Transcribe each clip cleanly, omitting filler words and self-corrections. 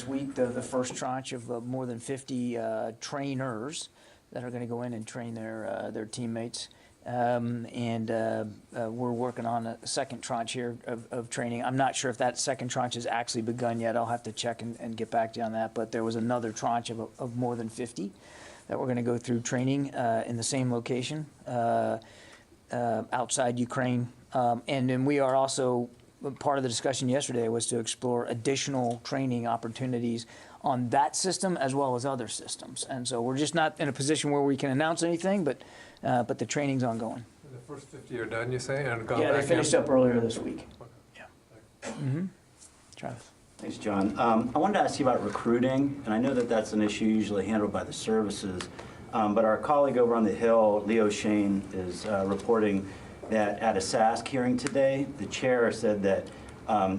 week the first tranche of more than 50 trainers that are going to go in and train their teammates. We're working on a second tranche here of training. I'm not sure if that second tranche has actually begun yet. I'll have to check and get back to you on that. But there was another tranche of more than 50 that we're going to go through training in the same location outside Ukraine. And then we are also, part of the discussion yesterday was to explore additional training opportunities on that system as well as other systems. And so we're just not in a position where we can announce anything, but the training's ongoing. The first 50 are done, you say? And yeah, they finished up earlier this week. Okay. Yeah. Mm-hmm. Travis. Thanks, John. I wanted to ask you about recruiting, and I know that that's an issue usually handled by the services, but our colleague over on the Hill, Leo Shane, is reporting that at a SASC hearing today, the chair said that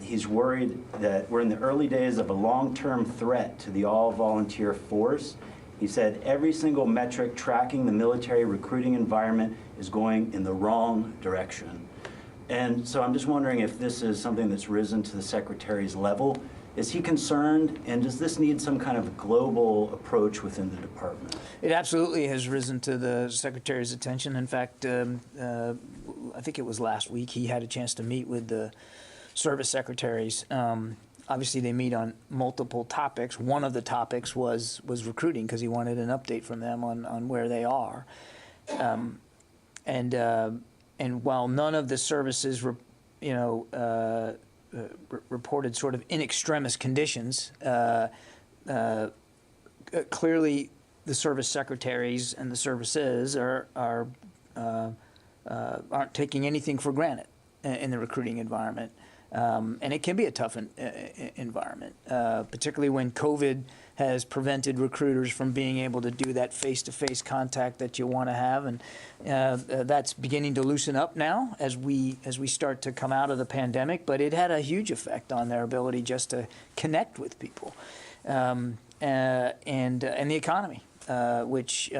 he's worried that we're in the early days of a long-term threat to the all-volunteer force. He said every single metric tracking the military recruiting environment is going in the wrong direction. And so I'm just wondering if this is something that's risen to the Secretary's level. Is he concerned, and does this need some kind of global approach within the department? It absolutely has risen to the Secretary's attention. In fact, I think it was last week he had a chance to meet with the service secretaries. Obviously, they meet on multiple topics. One of the topics was recruiting, because he wanted an update from them on where they are. And while none of the services, reported sort of in extremis conditions, clearly the service secretaries and the services aren't taking anything for granted in the recruiting environment. And it can be a tough environment, particularly when COVID has prevented recruiters from being able to do that face-to-face contact that you want to have, and that's beginning to loosen up now as we start to come out of the pandemic. But it had a huge effect on their ability just to connect with people, and the economy, which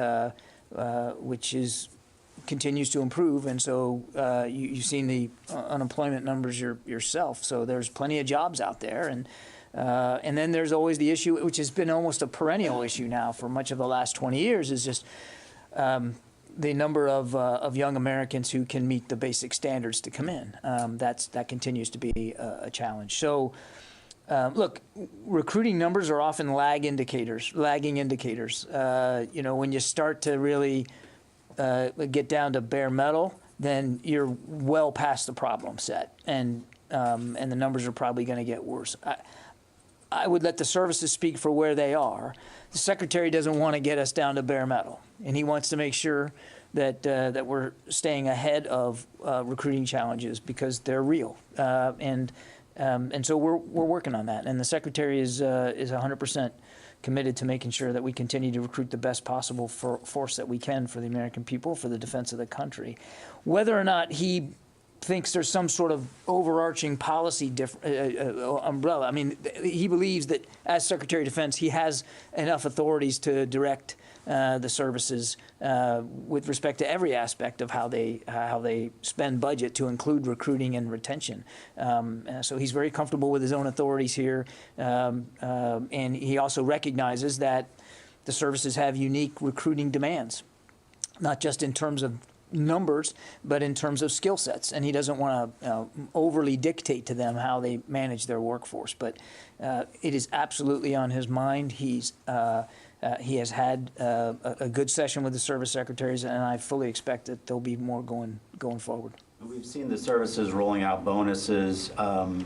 continues to improve. And so you've seen the unemployment numbers yourself. So there's plenty of jobs out there, and then there's always the issue, which has been almost a perennial issue now for much of the last 20 years, is just the number of young Americans who can meet the basic standards to come in. That continues to be a challenge. So look, recruiting numbers are often lagging indicators. When you start to really get down to bare metal, then you're well past the problem set, and the numbers are probably going to get worse. I would let the services speak for where they are. The Secretary doesn't want to get us down to bare metal, and he wants to make sure that that we're staying ahead of recruiting challenges, because they're real, and so we're working on that. And the Secretary is 100% committed to making sure that we continue to recruit the best possible force that we can for the American people, for the defense of the country. Whether or not he thinks there's some sort of overarching policy umbrella, I mean, he believes that as Secretary of Defense, he has enough authorities to direct the services with respect to every aspect of how they spend budget, to include recruiting and retention. So he's very comfortable with his own authorities here, and he also recognizes that the services have unique recruiting demands, not just in terms of numbers, but in terms of skill sets, and he doesn't want to overly dictate to them how they manage their workforce. But it is absolutely on his mind. He has had a good session with the service secretaries, and I fully expect that there'll be more going forward. We've seen the services rolling out bonuses and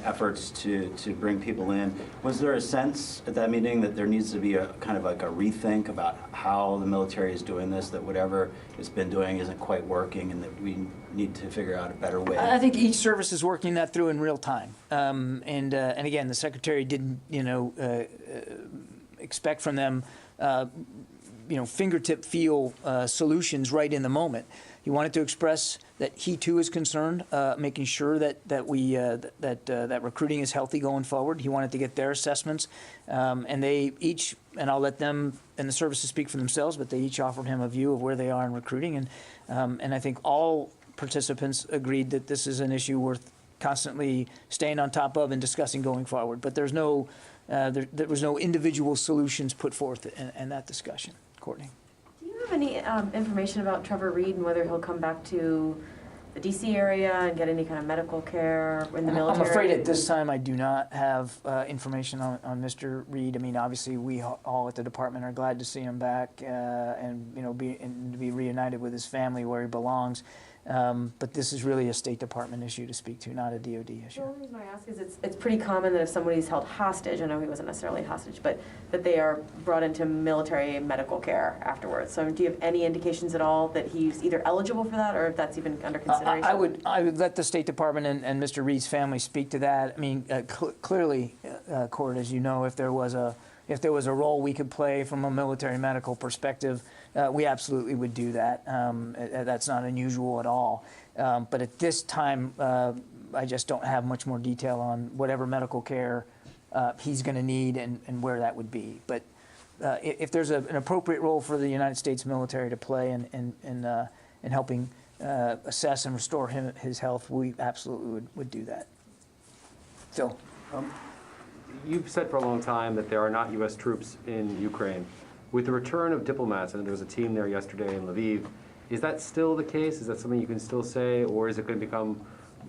efforts to bring people in. Was there a sense at that meeting that there needs to be a kind of like a rethink about how the military is doing this, that whatever it's been doing isn't quite working, and that we need to figure out a better way? I think each service is working that through in real time. And again, the Secretary didn't, expect from them, fingertip feel solutions right in the moment. He wanted to express that he too is concerned, making sure that recruiting is healthy going forward. He wanted to get their assessments, and they each, and I'll let them and the services speak for themselves, but they each offered him a view of where they are in recruiting, and I think all participants agreed that this is an issue worth constantly staying on top of and discussing going forward. But there's no there was no individual solutions put forth in that discussion. Courtney. Do you have any information about Trevor Reed and whether he'll come back to the D.C. area and get any kind of medical care in the military? I'm afraid at this time I do not have information on Mr. Reed. I mean, obviously we all at the department are glad to see him back and to be reunited with his family where he belongs. But this is really a State Department issue to speak to, not a DOD issue. The only reason I ask is it's pretty common that if somebody's held hostage, I know he wasn't necessarily hostage, but that they are brought into military medical care afterwards. So do you have any indications at all that he's either eligible for that or if that's even under consideration? I would let the State Department and Mr. Reed's family speak to that. I mean, clearly, Court, as you know, if there was a role we could play from a military medical perspective, we absolutely would do that. That's not unusual at all. But at this time, I just don't have much more detail on whatever medical care he's going to need and where that would be. But if there's an appropriate role for the United States military to play in helping assess and restore his health, we absolutely would do that. Phil. You've said for a long time that there are not U.S. troops in Ukraine. With the return of diplomats, and there was a team there yesterday in Lviv, is that still the case? Is that something you can still say, or is it going to become,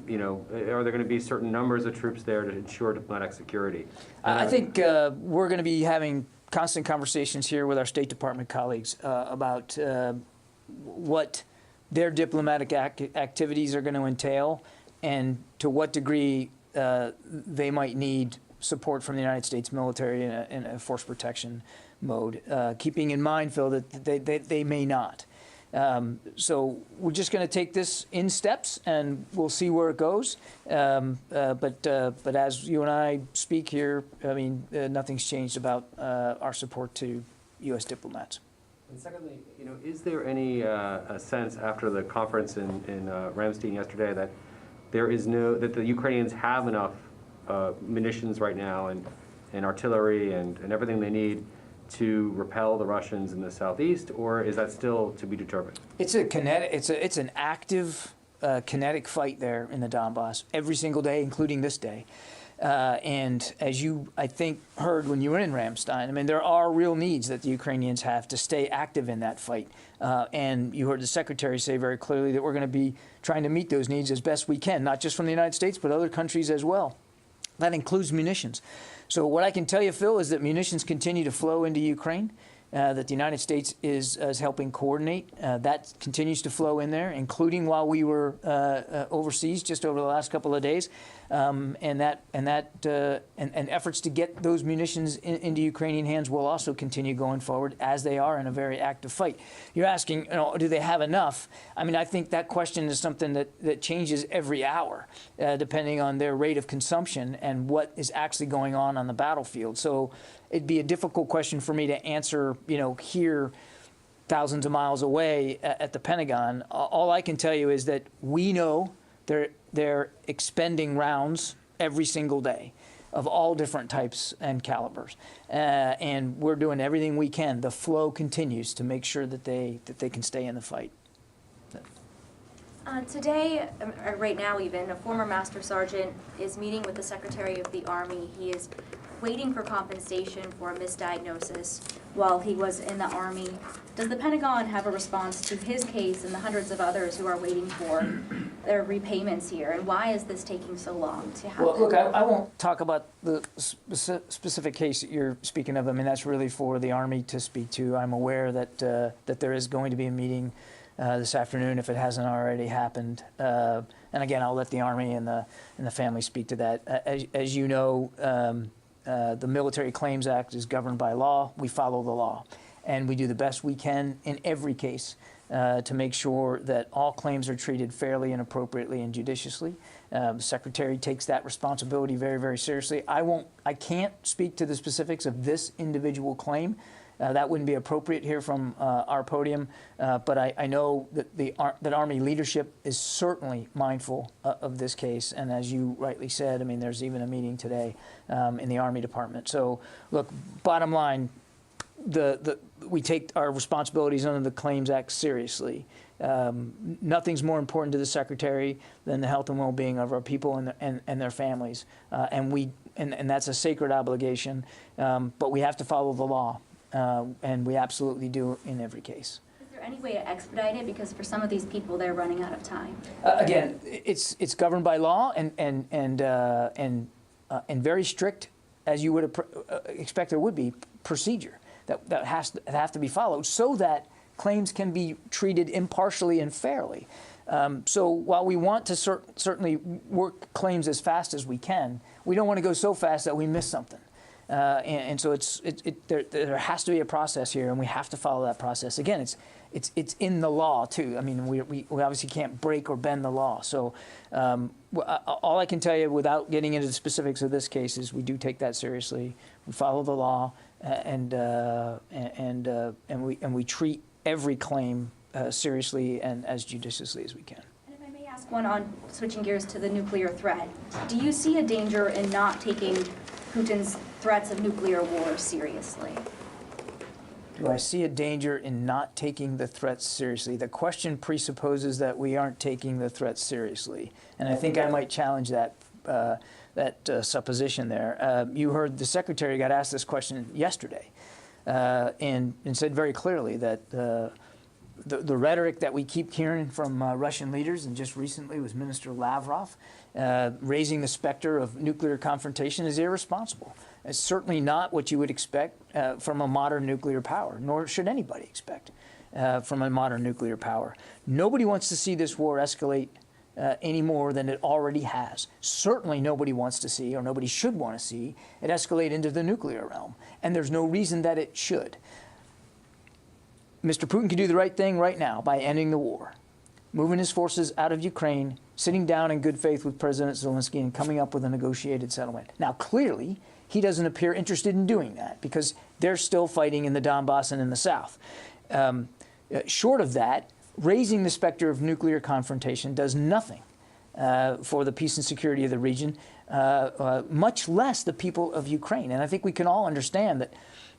are there going to be certain numbers of troops there to ensure diplomatic security? I think we're going to be having constant conversations here with our State Department colleagues about what their diplomatic activities are going to entail and to what degree they might need support from the United States military in a force protection mode, keeping in mind, Phil, that they may not. So we're just going to take this in steps, and we'll see where it goes. But as you and I speak here, I mean, nothing's changed about our support to U.S. diplomats. And secondly, is there any sense after the conference in Ramstein yesterday that that the Ukrainians have enough munitions right now and artillery and everything they need to repel the Russians in the southeast, or is that still to be determined? It's an active kinetic fight there in the Donbass every single day, including this day. And as you, I think, heard when you were in Ramstein, I mean, there are real needs that the Ukrainians have to stay active in that fight. And you heard the Secretary say very clearly that we're going to be trying to meet those needs as best we can, not just from the United States, but other countries as well. That includes munitions. So what I can tell you, Phil, is that munitions continue to flow into Ukraine, that the United States is helping coordinate. That continues to flow in there, including while we were overseas just over the last couple of days. And efforts to get those munitions into Ukrainian hands will also continue going forward, as they are in a very active fight. You're asking, do they have enough? I mean, I think that question is something that changes every hour, depending on their rate of consumption and what is actually going on the battlefield. So it'd be a difficult question for me to answer, here thousands of miles away at the Pentagon. All I can tell you is that we know they're expending rounds every single day of all different types and calibers. And we're doing everything we can. The flow continues to make sure that they can stay in the fight. Today, right now even, a former Master Sergeant is meeting with the Secretary of the Army. He is waiting for compensation for a misdiagnosis while he was in the Army. Does the Pentagon have a response to his case and the hundreds of others who are waiting for their repayments here? And why is this taking so long to happen? Well, look, I won't talk about the specific case that you're speaking of. I mean, that's really for the Army to speak to. I'm aware that there is going to be a meeting this afternoon, if it hasn't already happened. And again, I'll let the Army and the family speak to that. As you know, the Military Claims Act is governed by law. We follow the law. And we do the best we can in every case to make sure that all claims are treated fairly and appropriately and judiciously. The Secretary takes that responsibility very, very seriously. I can't speak to the specifics of this individual claim. That wouldn't be appropriate here from our podium, but I know that Army leadership is certainly mindful of this case, and as you rightly said, I mean, there's even a meeting today in the Army Department. So, look, bottom line, we take our responsibilities under the Claims Act seriously. Nothing's more important to the Secretary than the health and well-being of our people and their families, and and that's a sacred obligation. But we have to follow the law, and we absolutely do in every case. Is there any way to expedite it? Because for some of these people, they're running out of time. Again, it's governed by law and very strict, as you would expect there would be, procedure that have to be followed so that claims can be treated impartially and fairly. So while we want to certainly work claims as fast as we can, we don't want to go so fast that we miss something. And so there has to be a process here, and we have to follow that process. Again, it's in the law too. I mean, we obviously can't break or bend the law. So all I can tell you, without getting into the specifics of this case, is we do take that seriously. We follow the law, and we treat every claim seriously and as judiciously as we can. And if I may ask one on switching gears to the nuclear threat, do you see a danger in not taking Putin's threats of nuclear war seriously? Do I see a danger in not taking the threats seriously? The question presupposes that we aren't taking the threats seriously, and I think I might challenge that supposition there. You heard the Secretary got asked this question yesterday, and said very clearly that the rhetoric that we keep hearing from Russian leaders, and just recently was Minister Lavrov, raising the specter of nuclear confrontation, is irresponsible. It's certainly not what you would expect from a modern nuclear power, nor should anybody expect from a modern nuclear power. Nobody wants to see this war escalate any more than it already has. Certainly nobody wants to see, or nobody should want to see, it escalate into the nuclear realm. And there's no reason that it should. Mr. Putin can do the right thing right now by ending the war, moving his forces out of Ukraine, sitting down in good faith with President Zelensky, and coming up with a negotiated settlement. Now, clearly, he doesn't appear interested in doing that because they're still fighting in the Donbass and in the south. Short of that, raising the specter of nuclear confrontation does nothing for the peace and security of the region, much less the people of Ukraine. And I think we can all understand that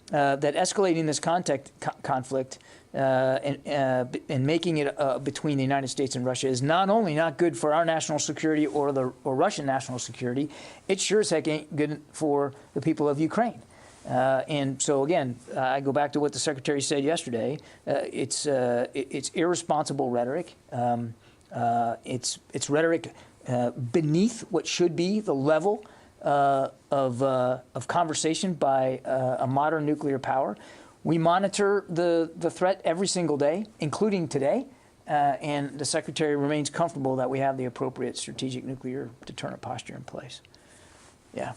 escalating this conflict and making it between the United States and Russia is not only not good for our national security or Russian national security, it sure as heck ain't good for the people of Ukraine. And so again, I go back to what the Secretary said yesterday. It's irresponsible rhetoric. It's rhetoric beneath what should be the level of conversation by a modern nuclear power. We monitor the threat every single day, including today, and the Secretary remains comfortable that we have the appropriate strategic nuclear deterrent posture in place. Yeah.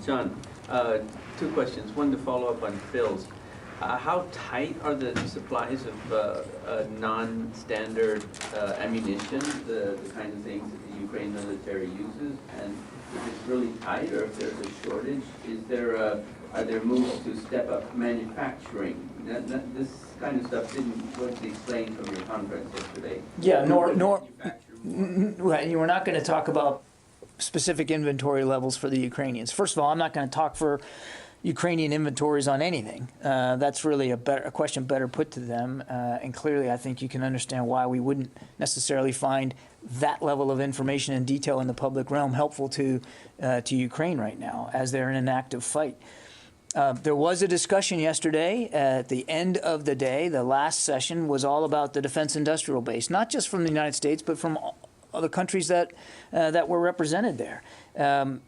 John, two questions. One to follow up on Phil's. How tight are the supplies of non-standard ammunition, the kinds of things that the Ukraine military uses? And if it's really tight, or if there's a shortage, are there moves to step up manufacturing? This kind of stuff wasn't explained from your conference yesterday. Yeah, we're not going to talk about specific inventory levels for the Ukrainians. First of all, I'm not going to talk for Ukrainian inventories on anything. That's really a question better put to them. And clearly, I think you can understand why we wouldn't necessarily find that level of information and detail in the public realm helpful to Ukraine right now, as they're in an active fight. There was a discussion yesterday at the end of the day. The last session was all about the defense industrial base, not just from the United States, but from other countries that were represented there, and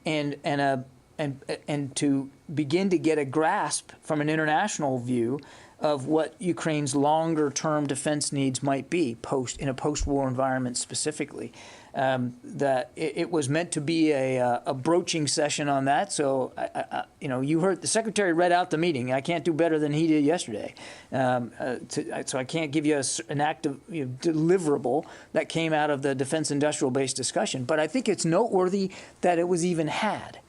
to begin to get a grasp from an international view of what Ukraine's longer-term defense needs might be in a post-war environment specifically. That it was meant to be a broaching session on that. So, you heard the Secretary read out the meeting. I can't do better than he did yesterday. So I can't give you an active deliverable that came out of the defense industrial base discussion. But I think it's noteworthy that it was even had.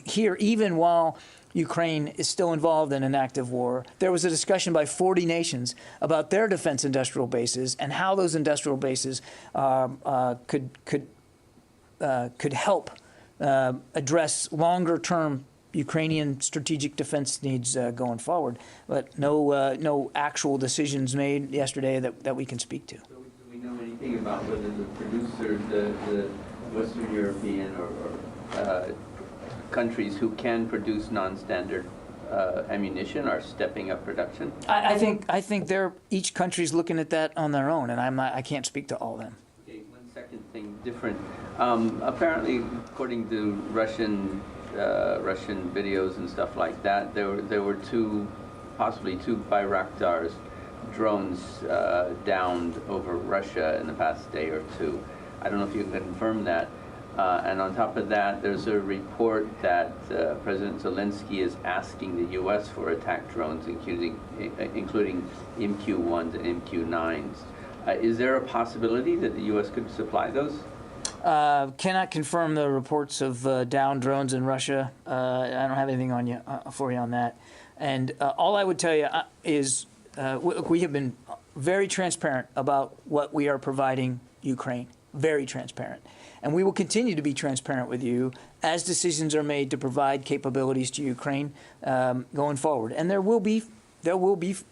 Here, even while Ukraine is still involved in an active war, there was a discussion by 40 nations about their defense industrial bases and how those industrial bases could help address longer-term Ukrainian strategic defense needs going forward. But no actual decisions made yesterday that we can speak to. So do we know anything about whether the producers, the Western European or countries who can produce non-standard ammunition are stepping up production? I think each country's looking at that on their own, and I can't speak to all of them. Okay, one second thing different. Apparently, according to Russian videos and stuff like that, there were possibly two Bayraktars drones downed over Russia in the past day or two. I don't know if you can confirm that. And on top of that, there's a report that President Zelensky is asking the U.S. for attack drones, including MQ-1s and MQ-9s. Is there a possibility that the U.S. could supply those? Cannot confirm the reports of downed drones in Russia. I don't have anything for you on that. And all I would tell you is we have been very transparent about what we are providing Ukraine. Very transparent. And we will continue to be transparent with you as decisions are made to provide capabilities to Ukraine going forward. And there will be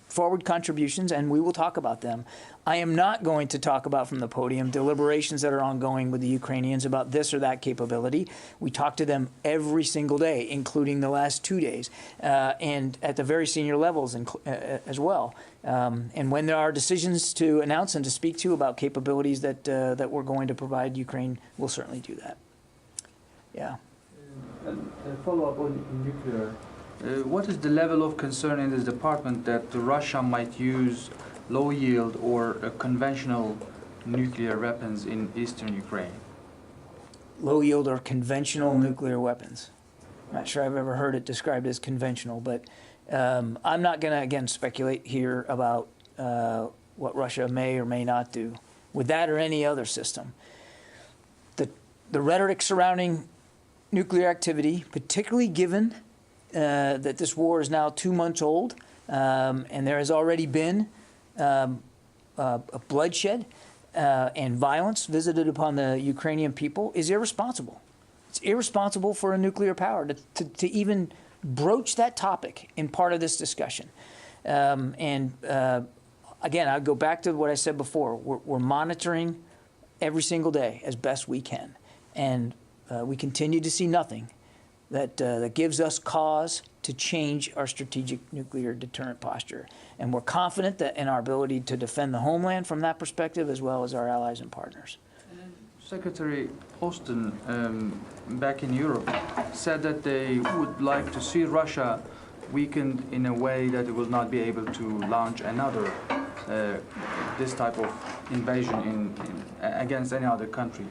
forward contributions, and we will talk about them. I am not going to talk about from the podium deliberations that are ongoing with the Ukrainians about this or that capability. We talk to them every single day, including the last 2 days, and at the very senior levels as well. And when there are decisions to announce and to speak to about capabilities that we're going to provide Ukraine, we'll certainly do that. Yeah. And follow up on nuclear. What is the level of concern in this department that Russia might use low-yield or conventional nuclear weapons in eastern Ukraine? Low-yield or conventional nuclear weapons. I'm not sure I've ever heard it described as conventional, but I'm not going to, again, speculate here about what Russia may or may not do with that or any other system. The rhetoric surrounding nuclear activity, particularly given that this war is now 2 months old, and there has already been a bloodshed and violence visited upon the Ukrainian people, is irresponsible. It's irresponsible for a nuclear power to even broach that topic in part of this discussion. Again, I'll go back to what I said before. We're monitoring every single day as best we can, and we continue to see nothing that gives us cause to change our strategic nuclear deterrent posture. And we're confident that in our ability to defend the homeland from that perspective, as well as our allies and partners. Secretary Austin, back in Europe, said that they would like to see Russia weakened in a way that it will not be able to launch another this type of invasion against any other country.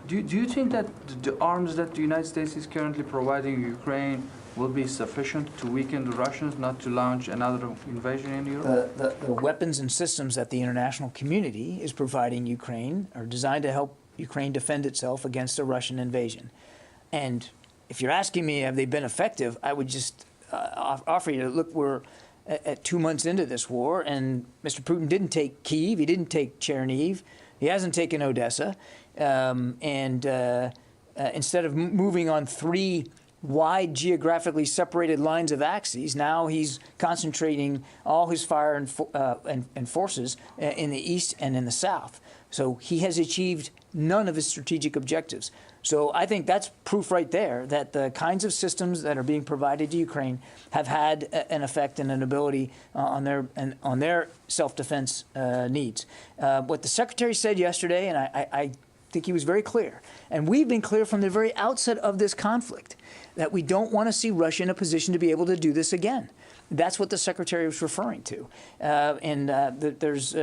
Do you think that the arms that the United States is currently providing Ukraine will be sufficient to weaken the Russians not to launch another invasion in Europe? The weapons and systems that the international community is providing Ukraine are designed to help Ukraine defend itself against a Russian invasion. And if you're asking me, have they been effective, I would just offer you to look, we're at 2 months into this war, and Mr. Putin didn't take Kyiv, he didn't take Chernihiv, he hasn't taken Odessa. Instead of moving on 3 wide geographically separated lines of axes, now he's concentrating all his fire and forces in the east and in the south. So he has achieved none of his strategic objectives. So I think that's proof right there that the kinds of systems that are being provided to Ukraine have had an effect and an ability on their self-defense needs. What the Secretary said yesterday, and I think he was very clear, and we've been clear from the very outset of this conflict, that we don't want to see Russia in a position to be able to do this again. That's what the Secretary was referring to, there's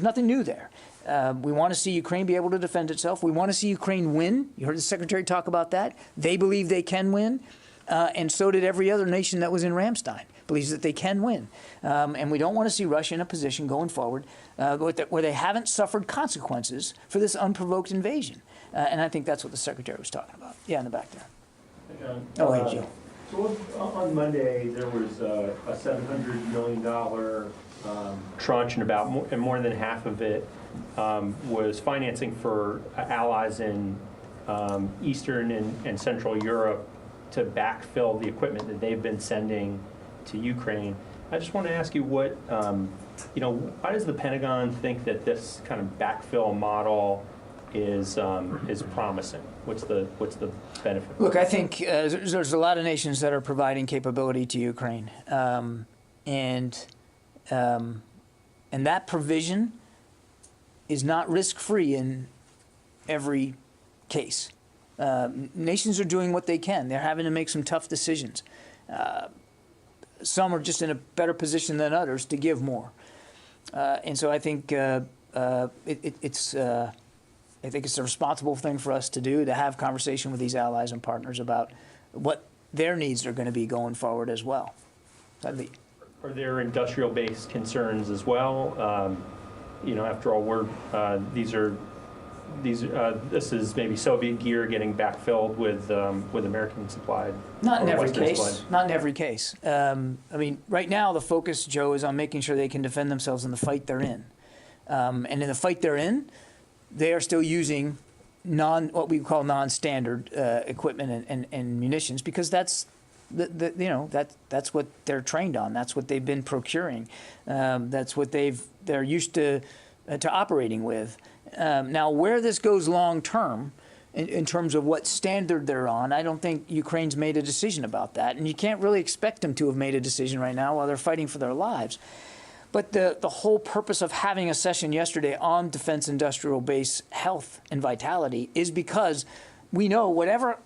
nothing new there. We want to see Ukraine be able to defend itself. We want to see Ukraine win. You heard the Secretary talk about that. They believe they can win, and so did every other nation that was in Ramstein, believes that they can win. And we don't want to see Russia in a position going forward where they haven't suffered consequences for this unprovoked invasion. And I think that's what the Secretary was talking about. Yeah, in the back there. Oh, hey, Jill. So on Monday, there was a $700 million tranche, and more than half of it was financing for allies in Eastern and Central Europe to backfill the equipment that they've been sending to Ukraine. I just want to ask you what, why does the Pentagon think that this kind of backfill model is promising? What's the benefit? Look, I think there's a lot of nations that are providing capability to Ukraine, and that provision is not risk-free in every case. Nations are doing what they can. They're having to make some tough decisions. Some are just in a better position than others to give more, and so I think it's a responsible thing for us to do, to have conversation with these allies and partners about what their needs are going to be going forward as well. Are there industrial-based concerns as well? After all, this is maybe Soviet gear getting backfilled with American supplied. Not in every Western case. supplied. Not in every case. I mean, right now the focus, Joe, is on making sure they can defend themselves in the fight they're in, and in the fight they're in, they are still using what we call non-standard equipment and munitions, because that's that's what they're trained on. That's what they've been procuring. That's what they're used to operating with. Now, where this goes long term, in terms of what standard they're on, I don't think Ukraine's made a decision about that, and you can't really expect them to have made a decision right now while they're fighting for their lives. But the whole purpose of having a session yesterday on defense industrial base health and vitality is because we know whatever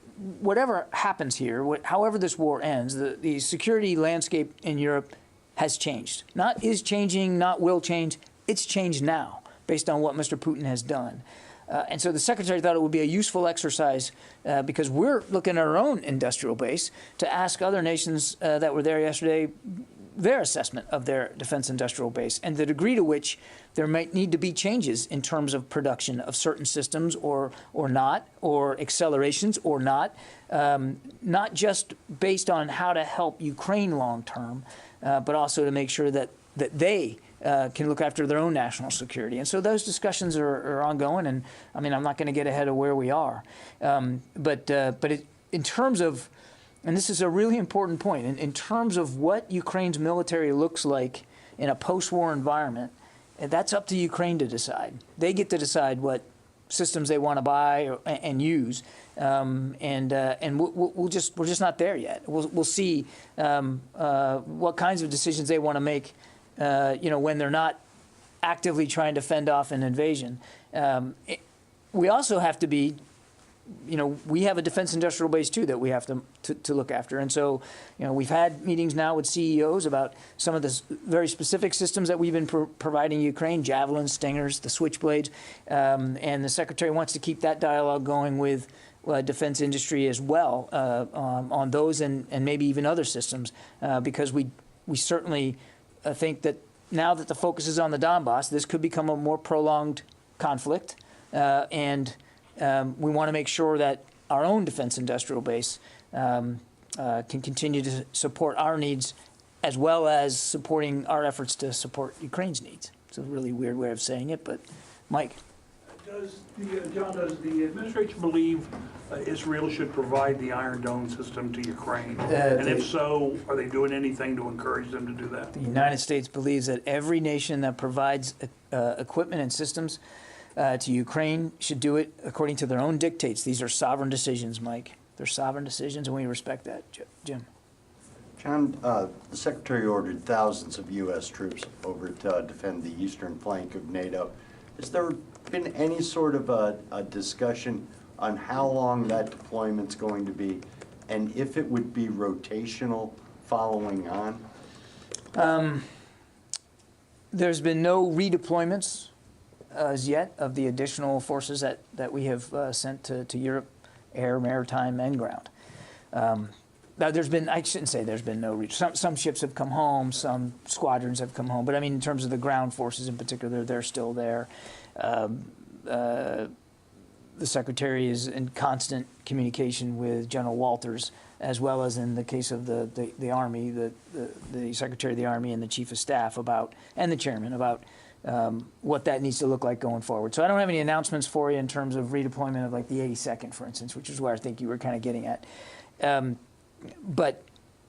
happens here, however this war ends, the security landscape in Europe has changed. Not is changing, not will change. It's changed now based on what Mr. Putin has done. And so the Secretary thought it would be a useful exercise because we're looking at our own industrial base to ask other nations that were there yesterday their assessment of their defense industrial base and the degree to which there might need to be changes in terms of production of certain systems or not, or accelerations or not just based on how to help Ukraine long term, but also to make sure that they can look after their own national security. And so those discussions are ongoing, and I mean, I'm not going to get ahead of where we are. But in terms of, and this is a really important point, in terms of what Ukraine's military looks like in a post-war environment, that's up to Ukraine to decide. They get to decide what systems they want to buy and use, and we're just not there yet. We'll see what kinds of decisions they want to make, when they're not actively trying to fend off an invasion. We also have to be. We have a defense industrial base too that we have to look after, and so we've had meetings now with CEOs about some of the very specific systems that we've been providing Ukraine: Javelins, Stingers, the Switchblades, and the Secretary wants to keep that dialogue going with defense industry as well on those and maybe even other systems, because we certainly think that now that the focus is on the Donbass, this could become a more prolonged conflict, and we want to make sure that our own defense industrial base can continue to support our needs as well as supporting our efforts to support Ukraine's needs. It's a really weird way of saying it, but Mike. Does the administration believe Israel should provide the Iron Dome system to Ukraine? And if so, are they doing anything to encourage them to do that? The United States believes that every nation that provides equipment and systems to Ukraine should do it according to their own dictates. These are sovereign decisions, Mike. They're sovereign decisions, and we respect that. Jim. John, the Secretary ordered thousands of U.S. troops over to defend the eastern flank of NATO. Has there been any sort of a discussion on how long that deployment's going to be, and if it would be rotational following on? There's been no redeployments as yet of the additional forces that we have sent to Europe, air, maritime, and ground. Now, I shouldn't say there's been no some ships have come home, some squadrons have come home, but I mean in terms of the ground forces in particular, they're still there. The Secretary is in constant communication with General Walters, as well as in the case of the Army, the Secretary of the Army and the Chief of Staff and the Chairman about what that needs to look like going forward. So I don't have any announcements for you in terms of redeployment of like the 82nd, for instance, which is where I think you were kind of getting at. But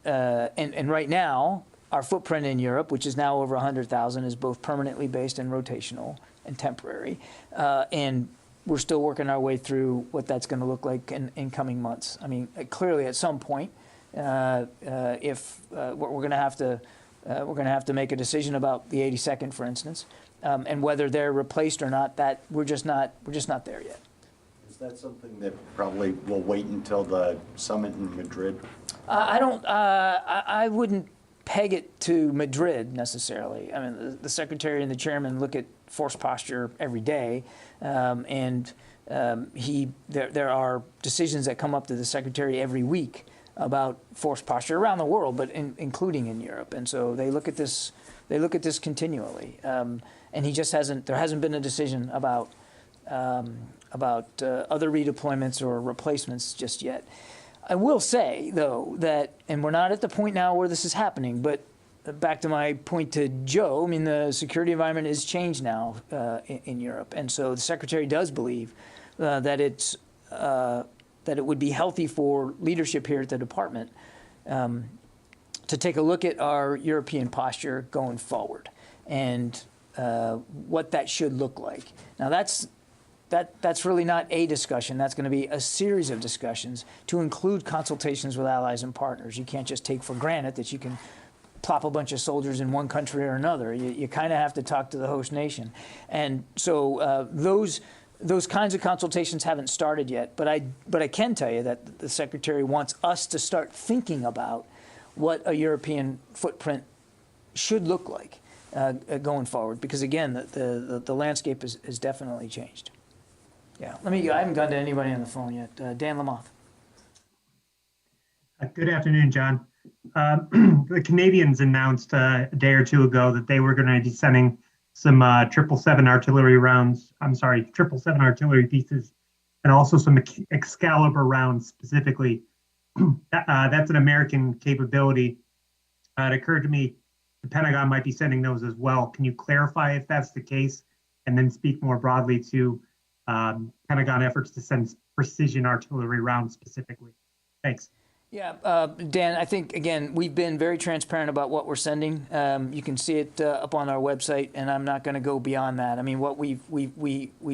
right now, our footprint in Europe, which is now over 100,000, is both permanently based and rotational and temporary. And we're still working our way through what that's going to look like in coming months. I mean, clearly at some point, if we're going to have to make a decision about the 82nd, for instance, and whether they're replaced or not. That we're just not there yet. Is that something that probably will wait until the summit in Madrid? I wouldn't peg it to Madrid necessarily. I mean, the secretary and the chairman look at force posture every day, and there are decisions that come up to the secretary every week about force posture around the world, but including in Europe. And so they look at this. They look at this continually, and there hasn't been a decision about other redeployments or replacements just yet. I will say, though, that, and we're not at the point now where this is happening, but back to my point to Joe, I mean, the security environment is changed now in Europe. And so the secretary does believe that it would be healthy for leadership here at the department to take a look at our European posture going forward and what that should look like. Now, that's really not a discussion. That's going to be a series of discussions to include consultations with allies and partners. You can't just take for granted that you can plop a bunch of soldiers in one country or another. You kind of have to talk to the host nation. And so those kinds of consultations haven't started yet. But I can tell you that the Secretary wants us to start thinking about what a European footprint should look like going forward. Because, again, the landscape has definitely changed. Yeah, I haven't gone to anybody on the phone yet. Dan Lamoth. Good afternoon, John. The Canadians announced a day or two ago that they were going to be sending some 777 artillery rounds. 777 artillery pieces, and also some Excalibur rounds specifically. That's an American capability. It occurred to me the Pentagon might be sending those as well. Can you clarify if that's the case, and then speak more broadly to Pentagon efforts to send precision artillery rounds specifically? Thanks. Yeah, Dan, I think, again, we've been very transparent about what we're sending. You can see it up on our website, and I'm not going to go beyond that. I mean, what we've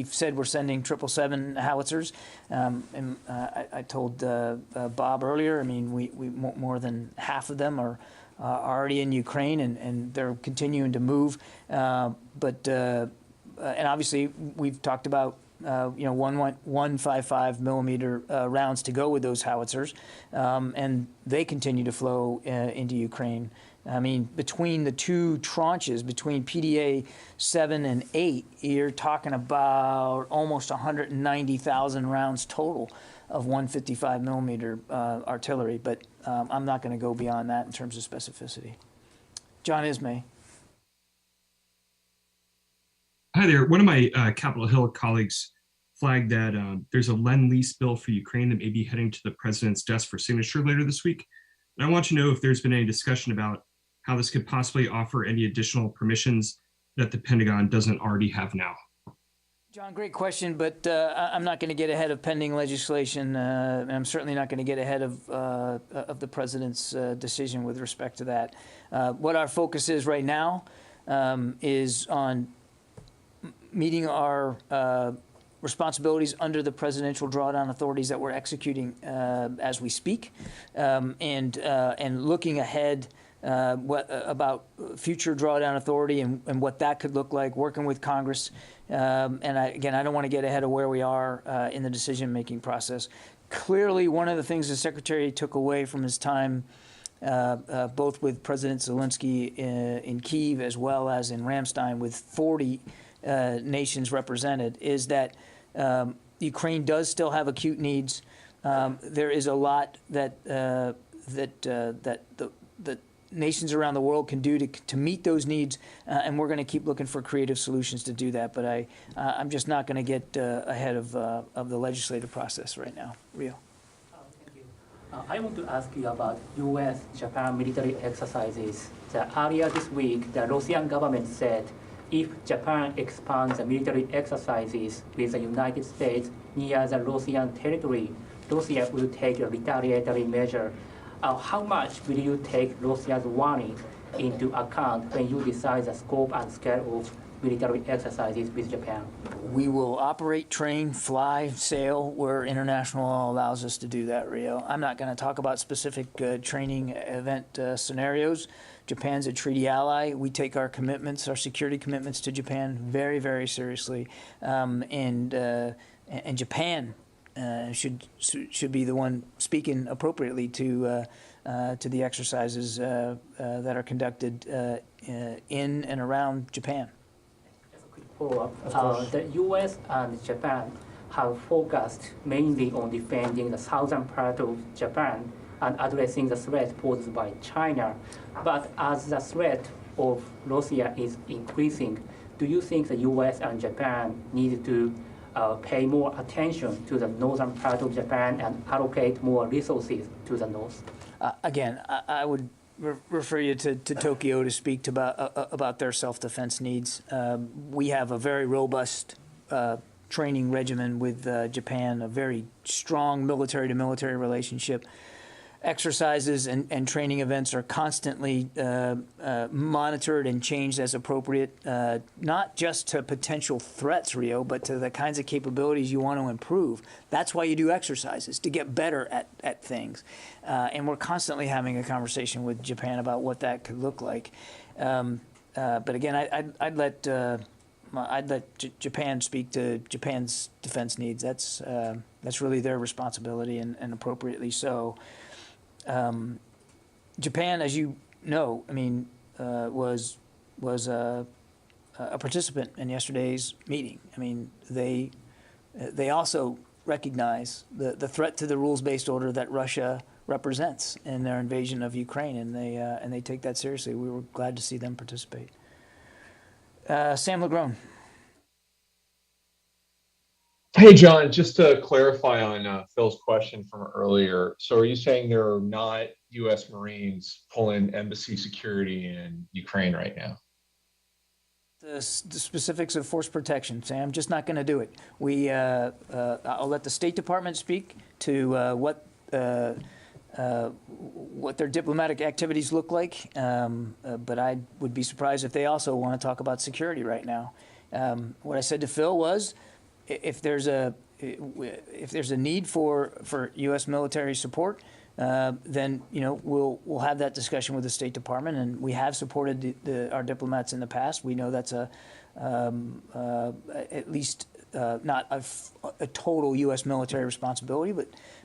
said we're sending 777 howitzers. And I told Bob earlier, I mean, we more than half of them are already in Ukraine, and they're continuing to move. And obviously, we've talked about 155 millimeter rounds to go with those howitzers, and they continue to flow into Ukraine. I mean, between the two tranches, between PDA 7 and 8, you're talking about almost 190,000 rounds total of 155 millimeter artillery. But I'm not going to go beyond that in terms of specificity. John Ismay. Hi there. One of my Capitol Hill colleagues flagged that there's a Lend-Lease bill for Ukraine that may be heading to the president's desk for signature later this week. And I want to know if there's been any discussion about how this could possibly offer any additional permissions that the Pentagon doesn't already have now. John, great question, but I'm not going to get ahead of pending legislation, and I'm certainly not going to get ahead of the president's decision with respect to that. What our focus is right now is on meeting our responsibilities under the presidential drawdown authorities that we're executing as we speak, and looking ahead about future drawdown authority and what that could look like, working with Congress. And I don't want to get ahead of where we are in the decision-making process. Clearly, one of the things the Secretary took away from his time both with President Zelensky in Kyiv as well as in Ramstein with 40 nations represented is that Ukraine does still have acute needs. There is a lot that the nations around the world can do to meet those needs, and we're going to keep looking for creative solutions to do that. But I'm just not going to get ahead of the legislative process right now. Rio. Thank you. I want to ask you about US-Japan military exercises. Earlier this week, the Russian government said if Japan expands the military exercises with the United States near the Russian territory, Russia will take a retaliatory measure. How much will you take Russia's warning into account when you decide the scope and scale of military exercises with Japan? We will operate, train, fly, sail where international law allows us to do that, Rio. I'm not going to talk about specific training event scenarios. Japan's a treaty ally. We take our commitments, our security commitments to Japan very, very seriously. And Japan should be the one speaking appropriately to the exercises that are conducted in and around Japan. Follow-up. The U.S. and Japan have focused mainly on defending the southern part of Japan and addressing the threat posed by China. But as the threat of Russia is increasing, do you think the U.S. and Japan need to pay more attention to the northern part of Japan and allocate more resources to the north? Again, I would refer you to Tokyo to speak about their self-defense needs. We have a very robust training regimen with Japan, a very strong military-to-military relationship. Exercises and training events are constantly monitored and changed as appropriate, not just to potential threats, Rio, but to the kinds of capabilities you want to improve. That's why you do exercises, to get better at things. And we're constantly having a conversation with Japan about what that could look like. But again, I'd let Japan speak to Japan's defense needs. That's really their responsibility, and appropriately so. Japan, as you know, I mean, was a participant in yesterday's meeting. I mean, they also recognize the threat to the rules-based order that Russia represents in their invasion of Ukraine, and they take that seriously. We were glad to see them participate. Sam Legrone. Hey, John, just to clarify on Phil's question from earlier. So are you saying there are not U.S. Marines pulling embassy security in Ukraine right now? The specifics of force protection, Sam, just not going to do it. I'll let the State Department speak to what their diplomatic activities look like, but I would be surprised if they also want to talk about security right now. What I said to Phil was, if there's a need for U.S. military support, then we'll have that discussion with the State Department, and we have supported our diplomats in the past. We know that's at least not a total U.S. military responsibility,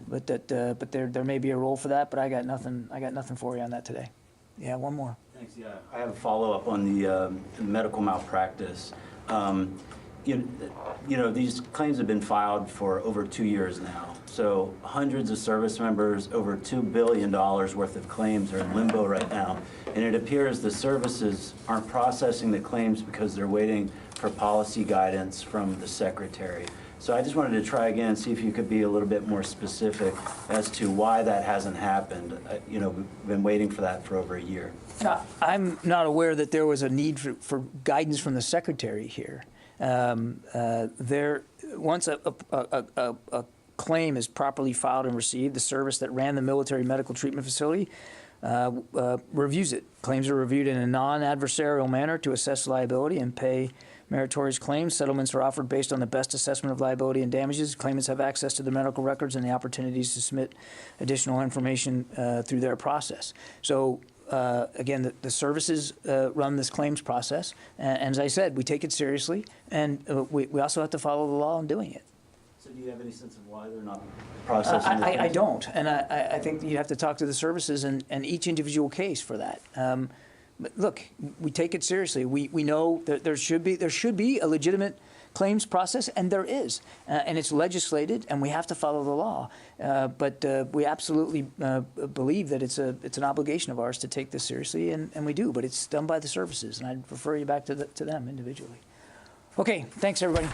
but there may be a role for that. But I got nothing for you on that today. Yeah, one more. Thanks. Yeah, I have a follow-up on the medical malpractice. These claims have been filed for over 2 years now. So hundreds of service members, over $2 billion worth of claims are in limbo right now. And it appears the services aren't processing the claims because they're waiting for policy guidance from the Secretary. So I just wanted to try again and see if you could be a little bit more specific as to why that hasn't happened. We've been waiting for that for over a year. I'm not aware that there was a need for guidance from the Secretary here. Once a claim is properly filed and received, the service that ran the military medical treatment facility reviews it. Claims are reviewed in a non-adversarial manner to assess liability and pay meritorious claims. Settlements are offered based on the best assessment of liability and damages. Claimants have access to the medical records and the opportunities to submit additional information through their process. So again, the services run this claims process, and as I said, we take it seriously, and we also have to follow the law in doing it. So do you have any sense of why they're not processing I don't, and I think you have to talk to the services and each individual case for that. But look, we take it seriously. We know that there should be a legitimate claims process, and there is, and it's legislated, and we have to follow the law. But we absolutely believe that it's an obligation of ours to take this seriously, and we do. But it's done by the services, and I'd refer you back to them individually. Okay, thanks everybody.